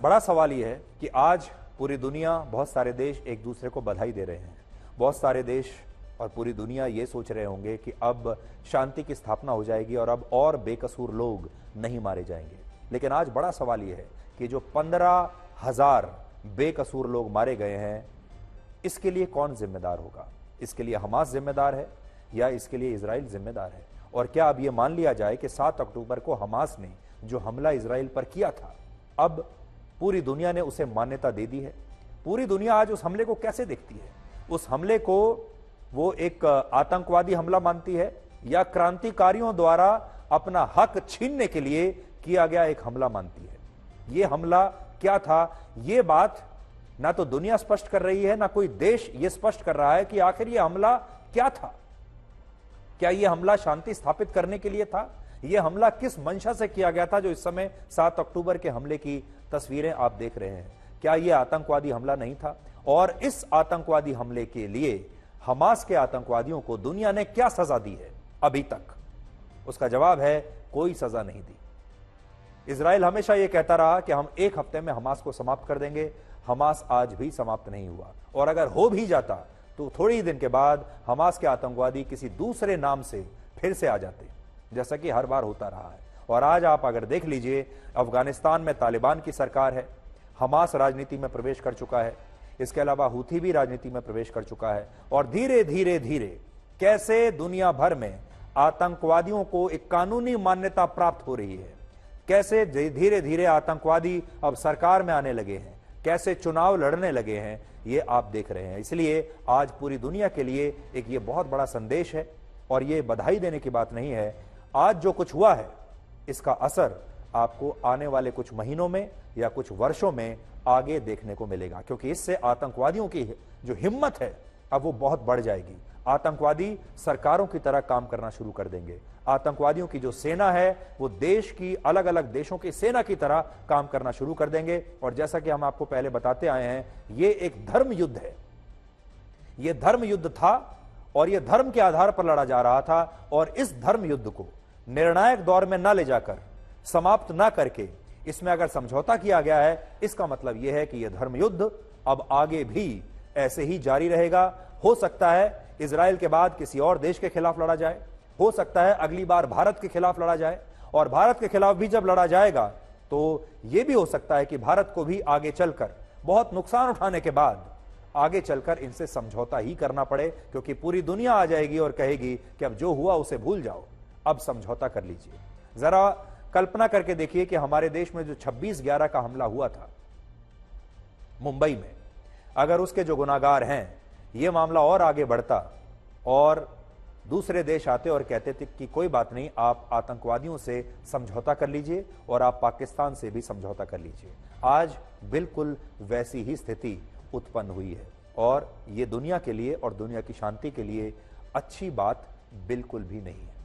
बड़ा सवाल यह है कि आज पूरी दुनिया, बहुत सारे देश एक दूसरे को बधाई दे रहे हैं। बहुत सारे देश और पूरी दुनिया ये सोच रहे होंगे कि अब शांति की स्थापना हो जाएगी और अब और बेकसूर लोग नहीं मारे जाएंगे। लेकिन आज बड़ा सवाल यह है कि जो 15,000 बेकसूर लोग मारे गए हैं, इसके लिए कौन जिम्मेदार होगा? इसके लिए हमास जिम्मेदार है या इसके लिए इजराइल जिम्मेदार है? और क्या अब यह मान लिया जाए कि 7 अक्टूबर को हमास ने जो हमला इजराइल पर किया था, अब पूरी दुनिया ने उसे मान्यता दे दी है? पूरी दुनिया आज उस हमले को कैसे देखती है? उस हमले को वो एक आतंकवादी हमला मानती है या क्रांतिकारियों द्वारा अपना हक छीनने के लिए किया गया एक हमला मानती है? यह हमला क्या था, यह बात ना तो दुनिया स्पष्ट कर रही है, ना कोई देश यह स्पष्ट कर रहा है कि आखिर यह हमला क्या था। क्या यह हमला शांति स्थापित करने के लिए था? यह हमला किस मंशा से किया गया था? जो इस समय 7 अक्टूबर के हमले की तस्वीरें आप देख रहे हैं, क्या यह आतंकवादी हमला नहीं था? और इस आतंकवादी हमले के लिए हमास के आतंकवादियों को दुनिया ने क्या सजा दी है अभी तक? उसका जवाब है, कोई सजा नहीं दी। इजराइल हमेशा यह कहता रहा कि हम 1 हफ्ते में हमास को समाप्त कर देंगे। हमास आज भी समाप्त नहीं हुआ, और अगर हो भी जाता तो थोड़ी ही दिन के बाद हमास के आतंकवादी किसी दूसरे नाम से फिर से आ जाते, जैसा कि हर बार होता रहा है। और आज आप अगर देख लीजिए, अफगानिस्तान में तालिबान की सरकार है, हमास राजनीति में प्रवेश कर चुका है, इसके अलावा हूथी भी राजनीति में प्रवेश कर चुका है। और धीरे धीरे धीरे कैसे दुनिया भर में आतंकवादियों को एक कानूनी मान्यता प्राप्त हो रही है, कैसे धीरे धीरे आतंकवादी अब सरकार में आने लगे हैं, कैसे चुनाव लड़ने लगे हैं, ये आप देख रहे हैं। इसलिए आज पूरी दुनिया के लिए एक ये बहुत बड़ा संदेश है, और ये बधाई देने की बात नहीं है। आज जो कुछ हुआ है, इसका असर आपको आने वाले कुछ महीनों में या कुछ वर्षों में आगे देखने को मिलेगा, क्योंकि इससे आतंकवादियों की जो हिम्मत है अब वो बहुत बढ़ जाएगी। आतंकवादी सरकारों की तरह काम करना शुरू कर देंगे। आतंकवादियों की जो सेना है वो देश की, अलग अलग देशों की सेना की तरह काम करना शुरू कर देंगे। और जैसा कि हम आपको पहले बताते आए हैं, ये एक धर्म युद्ध है। ये धर्म युद्ध था और यह धर्म के आधार पर लड़ा जा रहा था। और इस धर्म युद्ध को निर्णायक दौर में न ले जाकर, समाप्त न करके इसमें अगर समझौता किया गया है, इसका मतलब यह है कि यह धर्म युद्ध अब आगे भी ऐसे ही जारी रहेगा। हो सकता है इजराइल के बाद किसी और देश के खिलाफ लड़ा जाए, हो सकता है अगली बार भारत के खिलाफ लड़ा जाए, और भारत के खिलाफ भी जब लड़ा जाएगा तो यह भी हो सकता है कि भारत को भी आगे चलकर, बहुत नुकसान उठाने के बाद, आगे चलकर इनसे समझौता ही करना पड़े, क्योंकि पूरी दुनिया आ जाएगी और कहेगी कि अब जो हुआ उसे भूल जाओ, अब समझौता कर लीजिए। जरा कल्पना करके देखिए कि हमारे देश में जो 26/11 का हमला हुआ था मुंबई में, अगर उसके जो गुनाहगार हैं, यह मामला और आगे बढ़ता और दूसरे देश आते और कहते थे कि कोई बात नहीं, आप आतंकवादियों से समझौता कर लीजिए और आप पाकिस्तान से भी समझौता कर लीजिए। आज बिल्कुल वैसी ही स्थिति उत्पन्न हुई है, और यह दुनिया के लिए और दुनिया की शांति के लिए अच्छी बात बिल्कुल भी नहीं है।